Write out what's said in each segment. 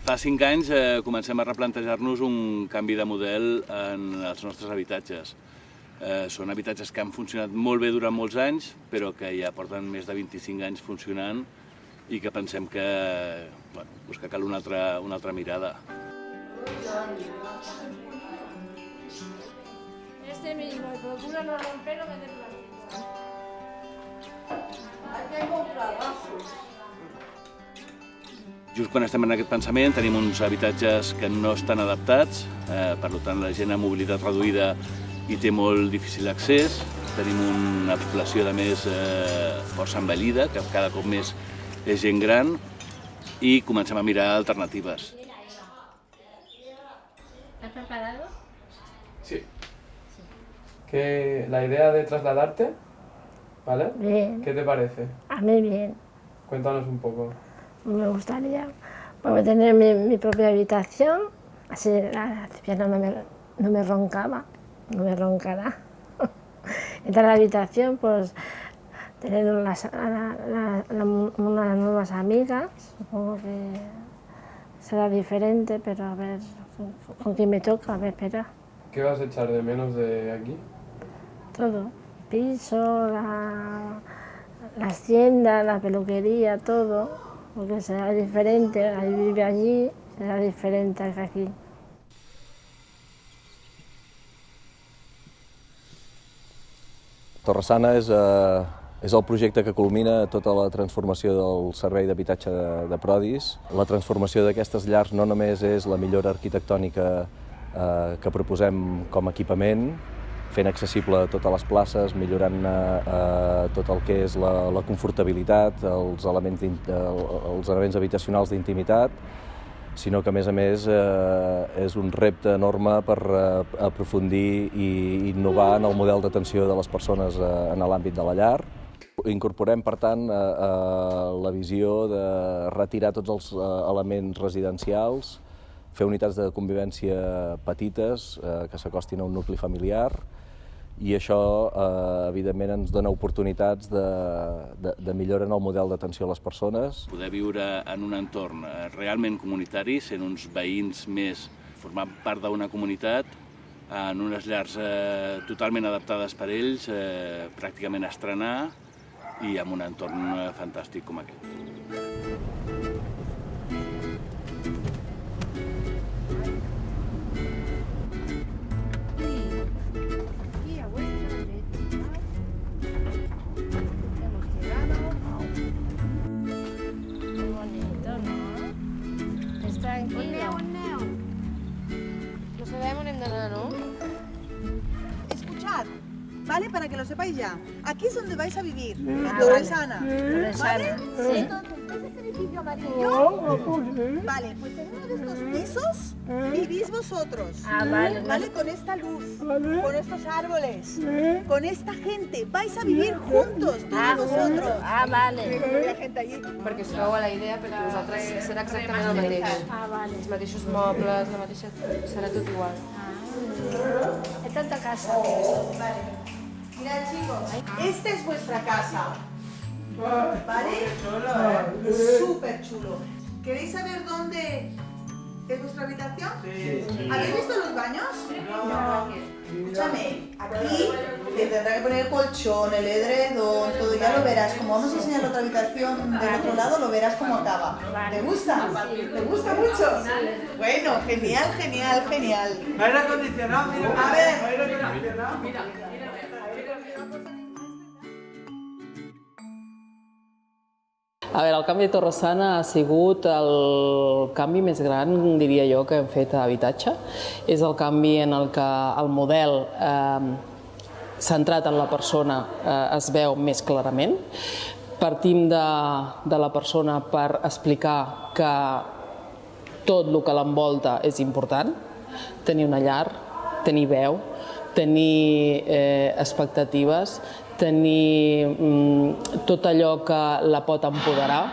Fa 5 anys comencem a replantejar-nos un canvi de model en els nostres habitatges. Són habitatges que han funcionat molt bé durant molts anys, però que ja porten més de 25 anys funcionant i que pensem que cal una altra mirada. Este mismo, procura no romper lo que te plástico. Hay que comprar vasos. Just quan estem en aquest pensament tenim uns habitatges que no estan adaptats, per tant la gent amb mobilitat reduïda hi té molt difícil accés. Tenim una població de més força envellida, que cada cop més és gent gran, i comencem a mirar alternatives. ¿Estás preparado? Sí. La idea de trasladarte, ¿vale? Bien. ¿Qué te parece? A mí bien. Cuéntanos un poco. Me gustaría tener mi propia habitación, así la pierna no me roncaba, no me roncará. Entrar a la habitación, pues tener unas nuevas amigas, supongo que será diferente, pero a ver con quién me toca, a ver, espera. ¿Qué vas a echar de menos de aquí? Todo, piso, las tiendas, la peluquería, todo, porque será diferente, ahí vive allí, será diferente que aquí. Torre-sana és el projecte que culmina tota la transformació del servei d'habitatge de Prodis. La transformació d'aquestes llars no només és la millora arquitectònica que proposem com a equipament, fent accessible totes les places, millorant tot el que és la confortabilitat, els elements habitacionals d'intimitat, sinó que, a més, és un repte enorme per aprofundir i innovar en el model d'atenció de les persones en l'àmbit de la llar. Incorporem, per tant, la visió de retirar tots els elements residencials, fer unitats de convivència petites que s'acostin a un nucli familiar, i això, evidentment, ens dona oportunitats de millora en el model d'atenció a les persones. Poder viure en un entorn realment comunitari, sent uns veïns més, formant part d'una comunitat, en unes llars totalment adaptades per ells, pràcticament a estrenar, i amb un entorn fantàstic com aquest. No sabemos dónde andar, ¿no? Escuchad, ¿vale? Para que lo sepáis ya. Aquí es donde vais a vivir, en Torre-sana. ¿Vale? Sí. Entonces, ¿ves este edificio amarillo? Vale, pues en uno de estos pisos vivís vosotros. ¿Vale? Con esta luz, con estos árboles, con esta gente. Vais a vivir juntos, todos vosotros. Vale. Hi ha gent allí. Perquè us feu a la idea, perquè vosaltres serà exactament el mateix. Vale. Els mateixos mobles, la mateixa... serà tot igual. Es tanta casa. Mirad, chicos, esta es vuestra casa. ¿Vale? Súper chulo. ¿Queréis saber dónde es vuestra habitación? Sí. ¿Habéis visto los baños? No. Escúchame, aquí te tendrá que poner el colchón, el edredón, todo, ya lo verás. Como vamos a enseñar la otra habitación del otro lado, lo verás cómo acaba. ¿Te gusta? ¿Te gusta mucho? Bueno, genial, genial, genial. Aire acondicionado, mira. A ver. Aire acondicionado. Mira. A veure, el canvi de Torre-sana ha sigut el canvi més gran, diria jo, que hem fet a habitatge. És el canvi en el que el model centrat en la persona es veu més clarament. Partim de la persona per explicar que tot el que l'envolta és important. Tenir una llar, tenir veu, tenir expectatives, tenir tot allò que la pot empoderar,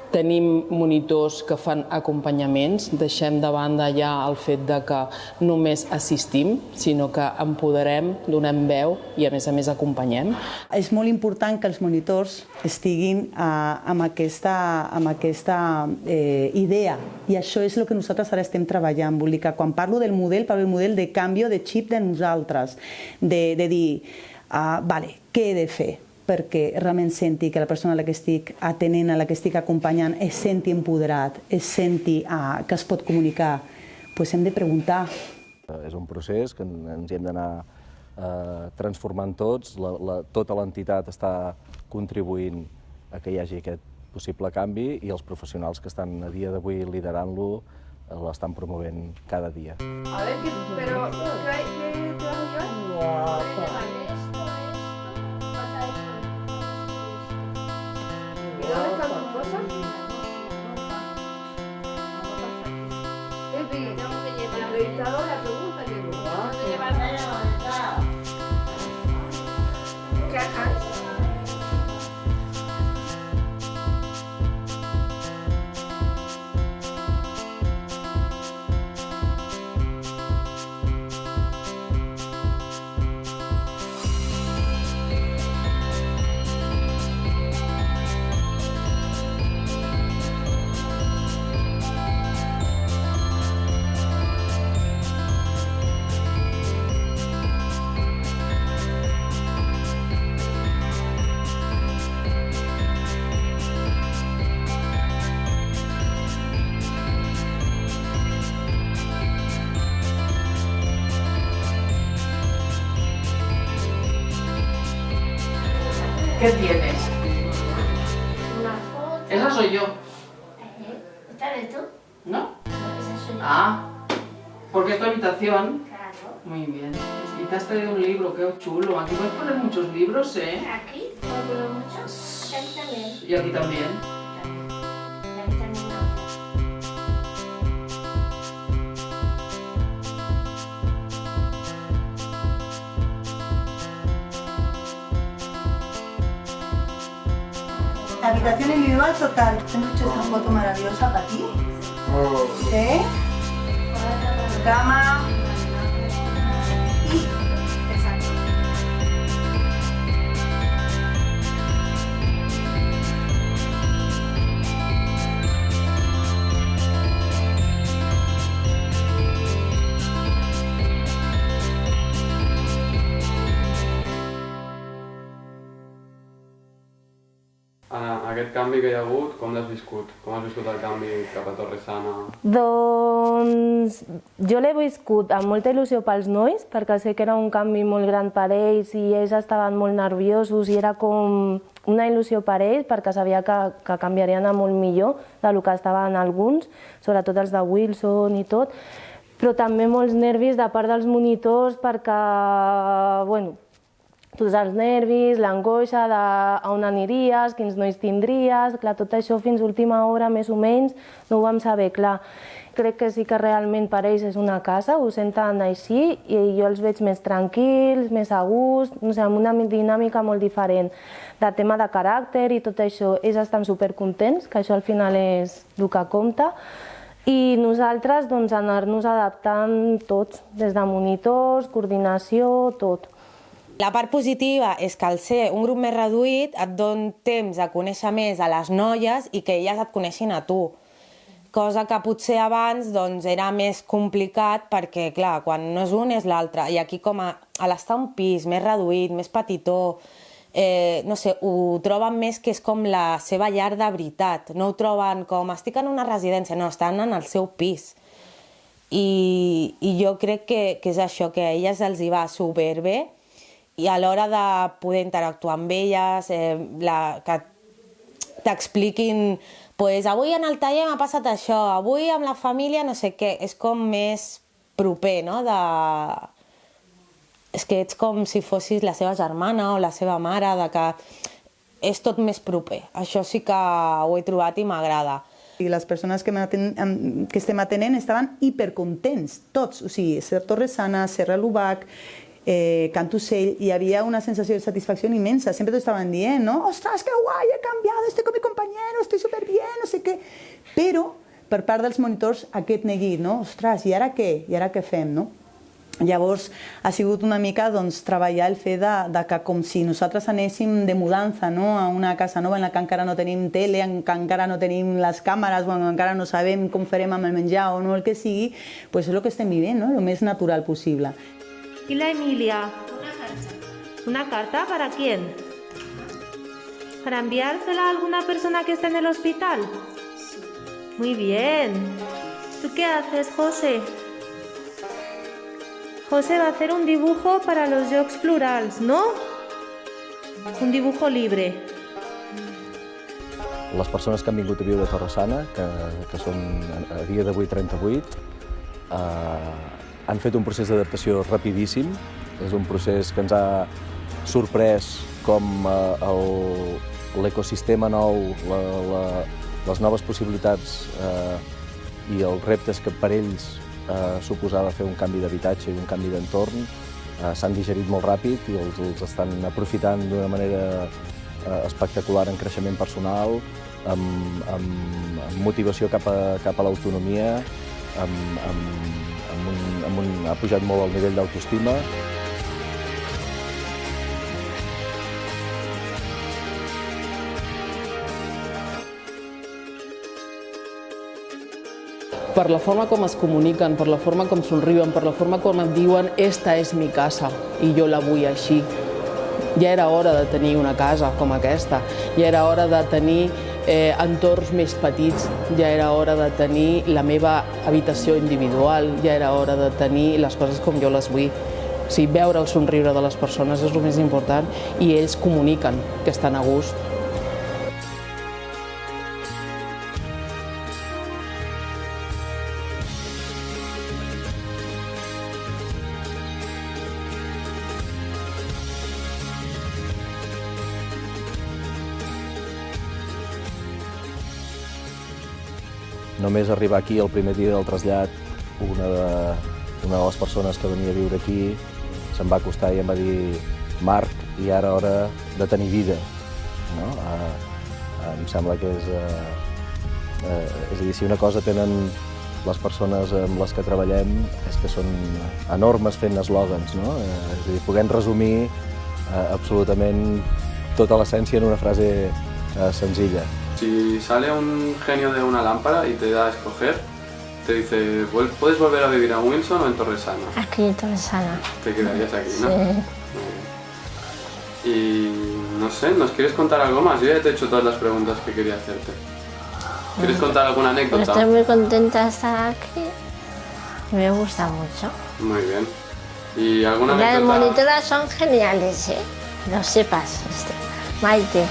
Tenim monitors que fan acompanyaments, deixem de banda ja el fet de que només assistim, sinó que empoderem, donem veu i a més acompanyem. És molt important que els monitors estiguin amb aquesta idea i això és el que nosaltres ara estem treballant. Vull dir que quan parlo del model, parlo del model de canvi de xip de nosaltres, de dir, vale, què he de fer? Perquè realment senti que la persona a la que estic atenent, a la que estic acompanyant, es senti empoderat, es senti que es pot comunicar, doncs hem de preguntar. És un procés que ens hi hem d'anar transformant tots, tota l'entitat està contribuint a que hi hagi aquest possible canvi i els professionals que estan a dia d'avui liderant-lo l'estan promovent cada dia. A ver, pero ¿qué te vas a llevar? ¿Y dónde están tus cosas? Pepi, el registrador, la pregunta que ¿dónde llevas cajas? ¿Qué tienes? Una foto. Esa soy yo, ¿Esta eres tú? ¿no? Esa soy yo. Ah, porque es tu habitación. Claro. Muy bien. Y te has traído un libro, qué chulo. Aquí puedes poner muchos libros, ¿eh? Aquí, ¿puedo poner muchos? Aquí también. Y aquí también. Y aquí también una. Habitación individual total. Tengo hecho esta foto maravillosa para ti. ¿Eh? Cama. Exacto. Aquest canvi que hi ha hagut, com l'has viscut? Com has viscut el canvi cap a Torre-sana? Doncs jo l'he viscut amb molta il·lusió pels nois, perquè sé que era un canvi molt gran per ells i ells estaven molt nerviosos i era com una il·lusió per ells perquè sabia que canviarien a molt millor del que estaven alguns, sobretot els de Wilson i tot, però també molts nervis de part dels monitors perquè, bueno, tots els nervis, l'angoixa de on aniries, quins nois tindries, clar, tot això fins a última hora més o menys no ho vam saber clar. Crec que sí que realment per ells és una casa, ho senten així i jo els veig més tranquils, més a gust, no sé, amb una dinàmica molt diferent de tema de caràcter i tot això. Ells estan supercontents, que això al final és el que compta. I nosaltres doncs anar-nos adaptant tots, des de monitors, coordinació, tot. La part positiva és que al ser un grup més reduït et dona temps a conèixer més a les noies i que elles et coneixin a tu. Cosa que potser abans doncs, era més complicat perquè, clar, quan no és un és l'altre. I aquí com a l'estar un pis més reduït, més petitó, no sé, ho troben més que és com la seva llar de veritat. No ho troben com estic en una residència, no, estan en el seu pis. I jo crec que és això, que a elles els hi va superbé i a l'hora de poder interactuar amb elles, que t'expliquin avui en el taller m'ha passat això, avui amb la família no sé què, és com més proper, no? És que ets com si fossis la seva germana o la seva mare, que és tot més proper. Això sí que ho he trobat i m'agrada. I les persones que estem atenent estaven hipercontents, tots, o sigui, ser Torre-sana, ser Relubac, Cantusell, y había una sensación de satisfacción inmensa. Siempre te estaban diciendo, ¿no? ¡Ostras, qué guay, he cambiado, estoy con mi compañero, estoy súper bien, no sé què. Però, per part dels monitors, aquest neguit, no? Ostres, i ara què? I ara què fem, no? Llavors, ha sigut una mica doncs, treballar el fet de que com si nosaltres anéssim de mudança a una casa nova en la que encara no tenim tele, en que encara no tenim les càmeres, o encara no sabem com farem amb el menjar o no el que sigui, doncs és el que estem vivint, el més natural possible. ¿Y la Emilia? ¿Una carta para quién? ¿Para enviársela a alguna persona que esté en el hospital? Muy bien. ¿Tú qué haces, José? José va a hacer un dibujo para los jocs plurals, ¿no? Un dibujo libre. Les persones que han vingut a viure a Torre-sana, que són a dia d'avui 38, han fet un procés d'adaptació rapidíssim. És un procés que ens ha sorprès com l'ecosistema nou, les noves possibilitats i els reptes que per ells suposava fer un canvi d'habitatge i un canvi d'entorn s'han digerit molt ràpid i els estan aprofitant d'una manera espectacular en creixement personal, amb motivació cap a l'autonomia, ha pujat molt el nivell d'autoestima. Per la forma com es comuniquen, per la forma com somriuen, per la forma com et diuen «esta és mi casa i jo la vull així». Ja era hora de tenir una casa com aquesta, ja era hora de tenir entorns més petits, ja era hora de tenir la meva habitació individual, ja era hora de tenir les coses com jo les vull. O sigui, veure el somriure de les persones és el més important i ells comuniquen que estan a gust. Només arribar aquí el primer dia del trasllat, una de les persones que venia a viure aquí se'm va acostar i em va dir «Marc, ja era hora de tenir vida». Em sembla que és a dir, si una cosa tenen les persones amb les que treballem és que són enormes fent eslògans, no? És a dir, podem resumir absolutament tota l'essència en una frase senzilla. Si sale un genio de una lámpara y te da a escoger, te dice, ¿puedes volver a vivir a Wilson o en Torre-sana? Aquí en Torre-sana. Te quedarías aquí, ¿no? Sí. Y no sé, ¿nos quieres contar algo más? Yo ya te he hecho todas las preguntas que quería hacerte. ¿Quieres contar alguna anécdota? Estoy muy contenta de estar aquí. Me gusta mucho. Muy bien. ¿Y alguna Las anécdota? monitoras son geniales, ¿eh? Lo sepas. Maite.